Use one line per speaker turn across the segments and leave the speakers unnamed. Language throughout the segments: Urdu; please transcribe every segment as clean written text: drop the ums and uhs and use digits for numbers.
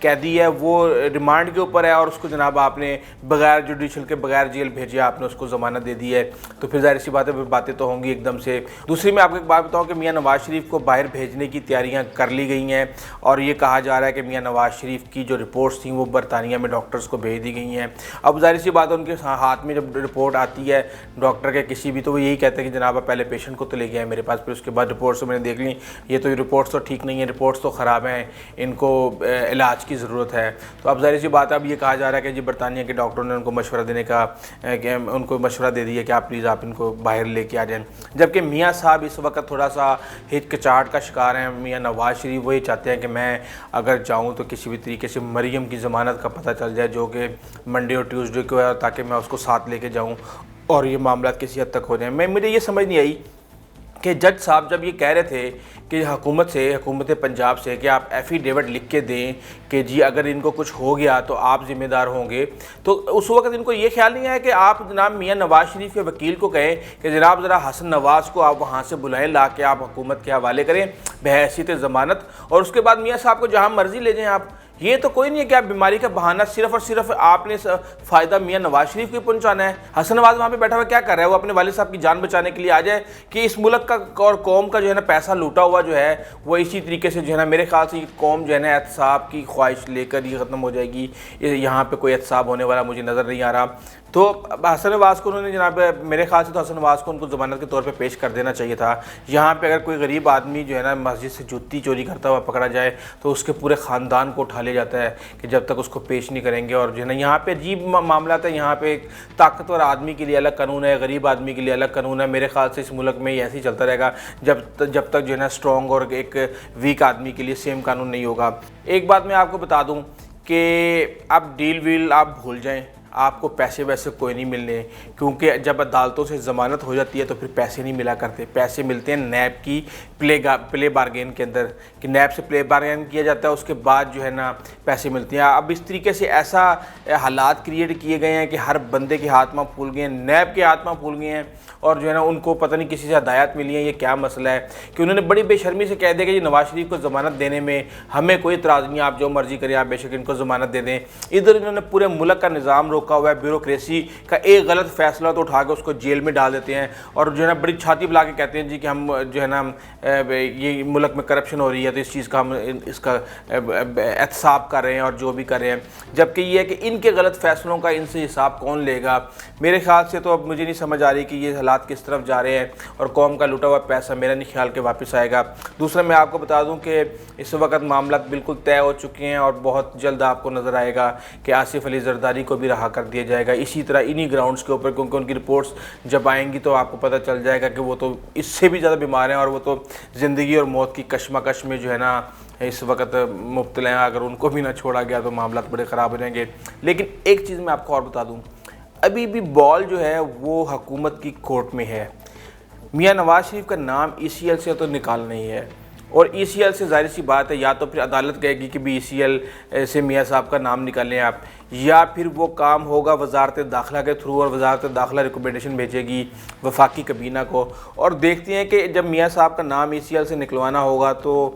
قیدی ہے وہ ریمانڈ کے اوپر ہے اور اس کو جناب آپ نے بغیر جوڈیشل کے بغیر جیل بھیجے آپ نے اس کو ضمانت دے دی ہے، تو پھر ظاہر سی بات ہے باتیں تو ہوں گی ایک دم سے۔ دوسری میں آپ کو ایک بات بتاؤں کہ میاں نواز شریف کو باہر بھیجنے کی تیاریاں کر لی گئی ہیں اور یہ کہا جا رہا ہے کہ میاں نواز شریف کی جو رپورٹس تھیں وہ برطانیہ میں ڈاکٹرز کو بھیج دی گئی ہیں۔ اب ظاہر سی بات ہے ان کے ہاتھ میں جب رپورٹ آتی ہے ڈاکٹر کے کسی بھی، تو وہ یہی کہتے ہیں کہ جناب آپ پہلے پیشنٹ کو تو لے گئے ہیں میرے پاس، پھر اس کے بعد رپورٹس میں نے دیکھ لی یہ تو رپورٹس تو ٹھیک نہیں ہیں، رپورٹس تو خراب ہیں، ان کو علاج کی ضرورت ہے۔ تو اب ظاہر سی بات ہے اب یہ کہا جا رہا ہے کہ جی برطانیہ کے ڈاکٹروں نے ان کو مشورہ دینے کا کہ ان کو مشورہ دے دیا کہ آپ پلیز آپ ان کو باہر لے کے آ جائیں، جبکہ میاں صاحب اس وقت تھوڑا سا ہچکچاہٹ کا شکار ہیں۔ میاں نواز شریف وہ یہ چاہتے ہیں کہ میں اگر جاؤں تو کسی بھی طریقے سے مریم کی ضمانت کا پتہ چل جائے جو کہ منڈے اور ٹیوزڈے کو ہے، تاکہ میں اس کو ساتھ لے کے جاؤں اور یہ معاملات کسی حد تک ہو جائیں۔ مجھے یہ سمجھ نہیں آئی کہ جج صاحب جب یہ کہہ رہے تھے کہ حکومت پنجاب سے کہ آپ ایفیڈیوٹ لکھ کے دیں کہ جی اگر ان کو کچھ ہو گیا تو آپ ذمہ دار ہوں گے، تو اس وقت ان کو یہ خیال نہیں آیا کہ آپ جناب میاں نواز شریف کے وکیل کو کہیں کہ جناب ذرا حسن نواز کو آپ وہاں سے بلائیں، لا کے آپ حکومت کے حوالے کریں بحیثیت ضمانت، اور اس کے بعد میاں صاحب کو جہاں مرضی لے جائیں آپ۔ یہ تو کوئی نہیں ہے کہ آپ بیماری کا بہانہ صرف اور صرف آپ نے فائدہ میاں نواز شریف کو پہنچانا ہے۔ حسن نواز وہاں پہ بیٹھا ہوا کیا کر رہا ہے؟ وہ اپنے والد صاحب کی جان بچانے کے لیے آ جائے کہ اس ملک کا اور قوم کا جو ہے نا پیسہ لوٹا ہوا جو ہے وہ اسی طریقے سے جو ہے نا میرے خیال سے یہ قوم جو ہے نا احتساب کی خواہش لے کر یہ ختم ہو جائے گی۔ یہاں پہ کوئی احتساب ہونے والا مجھے نظر نہیں آ رہا۔ تو حسن نواز کو انہوں نے جناب میرے خیال سے تو حسن نواز کو ان کو ضمانت کے طور پہ پیش کر دینا چاہیے تھا۔ یہاں پہ اگر کوئی غریب آدمی جو ہے نا مسجد سے جوتی چوری کرتا ہوا پکڑا جائے تو اس کے پورے خاندان کو اٹھا لیا جاتا ہے کہ جب تک اس کو پیش نہیں کریں گے، اور جو ہے نا یہاں پہ عجیب معاملات ہے۔ یہاں پہ ایک طاقتور آدمی کے لیے الگ قانون ہے، غریب آدمی کے لیے الگ قانون ہے۔ میرے خیال سے اس ملک میں یہ ایسے ہی چلتا رہے گا جب تک جو ہے نا اسٹرانگ اور ایک ویک آدمی کے لیے سیم قانون نہیں ہوگا۔ ایک بات میں آپ کو بتا دوں کہ اب ڈیل ویل آپ بھول جائیں، آپ کو پیسے ویسے کوئی نہیں ملنے، کیونکہ جب عدالتوں سے ضمانت ہو جاتی ہے تو پھر پیسے نہیں ملا کرتے۔ پیسے ملتے ہیں نیب کی پلے بارگین کے اندر، کہ نیب سے پلے بارگین کیا جاتا ہے، اس کے بعد جو ہے نا پیسے ملتے ہیں۔ اب اس طریقے سے ایسا حالات کریٹ کیے گئے ہیں کہ ہر بندے کے ہاتھ میں پھول گئے ہیں، نیب کے ہاتھ میں پھول گئے ہیں، اور جو ہے نا ان کو پتہ نہیں کسی سے ہدایات ملی ہیں، یہ کیا مسئلہ ہے کہ انہوں نے بڑی بے شرمی سے کہہ دیا کہ یہ نواز شریف کو ضمانت دینے میں ہمیں کوئی اعتراض نہیں ہے، آپ جو مرضی کریں، آپ بے شک ان کو ضمانت دے دیں۔ ادھر انہوں نے پورے ملک کا نظام روکا ہوا ہے، بیوروکریسی کا ایک غلط فیصلہ تو اٹھا کے اس کو جیل میں ڈال دیتے ہیں، اور جو ہے نا بڑی چھاتی بلا کے کہتے ہیں جی کہ ہم جو ہے نا یہ ملک میں کرپشن ہو رہی ہے تو اس چیز کا ہم اس کا احتساب کر رہے ہیں اور جو بھی کر رہے ہیں، جبکہ یہ ہے کہ ان کے غلط فیصلوں کا ان سے حساب کون لے گا؟ میرے خیال سے تو اب مجھے نہیں سمجھ آ رہی کہ یہ حالات کس طرف جا رہے ہیں، اور قوم کا لوٹا ہوا پیسہ میرا نہیں خیال کہ واپس آئے گا۔ دوسرا میں آپ کو بتا دوں کہ اس وقت معاملات بالکل طے ہو چکے ہیں، اور بہت جلد آپ کو نظر آئے گا کہ آصف علی زرداری کو بھی رہا کر دیا جائے گا اسی طرح انہی گراؤنڈز کے اوپر، کیونکہ ان کی رپورٹس جب آئیں گی تو آپ کو پتہ چل جائے گا کہ وہ تو اس سے بھی زیادہ بیمار ہیں، اور وہ تو زندگی اور موت کی کشمکش میں جو ہے نا اس وقت مبتلا ہیں۔ اگر ان کو بھی نہ چھوڑا گیا تو معاملات بڑے خراب ہو جائیں گے۔ لیکن ایک چیز میں آپ کو اور بتا دوں، ابھی بھی بال جو ہے وہ حکومت کی کورٹ میں ہے۔ میاں نواز شریف کا نام ای سی ایل سے تو نکالنا ہی ہے، اور ای سی ایل سے ظاہر سی بات ہے یا تو پھر عدالت کہے گی کہ بھی ای سی ایل سے میاں صاحب کا نام نکالیں آپ، یا پھر وہ کام ہوگا وزارت داخلہ کے تھرو، اور وزارت داخلہ ریکمنڈیشن بھیجے گی وفاقی کابینہ کو، اور دیکھتے ہیں کہ جب میاں صاحب کا نام ای سی ایل سے نکلوانا ہوگا تو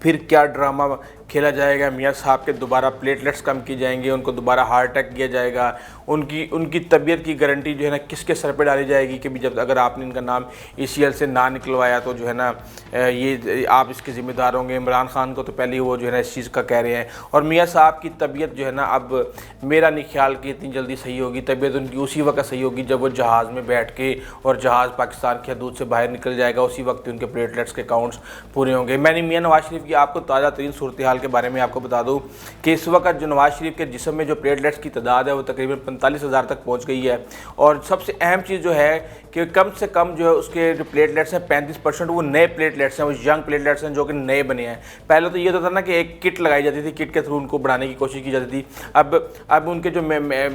پھر کیا ڈرامہ کھیلا جائے گا۔ میاں صاحب کے دوبارہ پلیٹلیٹس کم کی جائیں گے، ان کو دوبارہ ہارٹ اٹیک کیا جائے گا، ان کی طبیعت کی گارنٹی جو ہے نا کس کے سر پہ ڈالی جائے گی کہ بھی جب اگر آپ نے ان کا نام ای سی ایل سے نہ نکلوایا تو جو ہے نا یہ آپ اس کے ذمہ دار ہوں گے۔ عمران خان کو تو پہلے ہی وہ جو ہے نا اس چیز کا کہہ رہے ہیں، اور میاں صاحب کی طبیعت جو ہے نا اب میرا نہیں خیال کہ اتنی جلدی صحیح ہوگی۔ طبیعت ان کی اسی وقت صحیح ہوگی جب وہ جہاز میں بیٹھ کے، اور جہاز پاکستان کی حدود سے باہر نکل جائے گا، اسی وقت ان کے پلیٹلیٹس کے کاؤنٹس پورے ہوں گے۔ میں نے میاں نواز شریف کی آپ کو تازہ ترین صورتحال کے بارے میں آپ کو بتا دوں کہ اس وقت جو نواز شریف کے جسم میں جو پلیٹلیٹس کی تعداد ہے وہ تقریباً 45,000 تک پہنچ گئی ہے، اور سب سے اہم چیز جو ہے کہ کم سے کم جو ہے اس کے جو پلیٹلیٹس ہیں 35% وہ نئے پلیٹلیٹس ہیں، وہ ینگ پلیٹلیٹس ہیں جو کہ نئے بنے ہیں۔ پہلے تو یہ تو تھا نا کہ ایک کٹ لگائی جاتی تھی، کٹ کے تھرو ان کو بڑھانے کی کوشش کی جاتی تھی، اب ان کے جو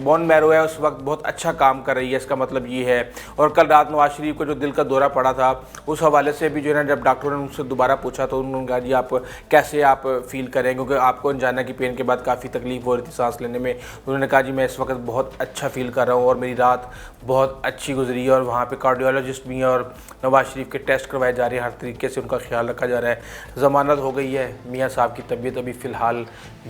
بون میرو ہے اس وقت بہت اچھا کام کر رہی ہے، اس کا مطلب یہ ہے۔ اور کل رات نواز شریف کو جو دل کا دورہ پڑا تھا اس حوالے سے بھی جو ہے نا جب ڈاکٹروں نے ان سے دوبارہ پوچھا تو انہوں نے کہا جی آپ کیسے آپ فیل فیل کریں کیونکہ آپ کو انجائنا کی پین کے بعد کافی تکلیف ہو رہی تھی سانس لینے میں. انہوں نے کہا جی میں اس وقت بہت اچھا فیل کر رہا ہوں اور میری رات بہت اچھی گزری ہے, اور وہاں پہ کارڈیولوجسٹ بھی ہیں اور نواز شریف کے ٹیسٹ کروائے جا رہے ہیں, ہر طریقے سے ان کا خیال رکھا جا رہا ہے. ضمانت ہو گئی ہے, میاں صاحب کی طبیعت ابھی فی الحال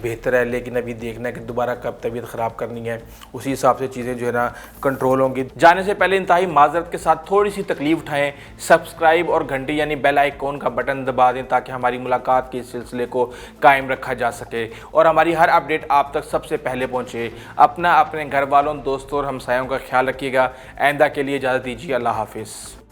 بہتر ہے, لیکن ابھی دیکھنا ہے کہ دوبارہ کب طبیعت خراب کرنی ہے, اسی حساب سے چیزیں جو ہے نا کنٹرول ہوں گی. جانے سے پہلے انتہائی معذرت کے ساتھ تھوڑی سی تکلیف اٹھائیں, سبسکرائب اور گھنٹی یعنی بیل آئیکن کا بٹن دبا دیں تاکہ ہماری ملاقات کے سلسلے کو قائم رکھا جا سکے اور ہماری ہر اپڈیٹ آپ تک سب سے پہلے پہنچے. اپنا, اپنے گھر والوں, دوستوں اور ہمسایوں کا خیال رکھیے گا. آئندہ کے لیے اجازت دیجیے. اللہ حافظ.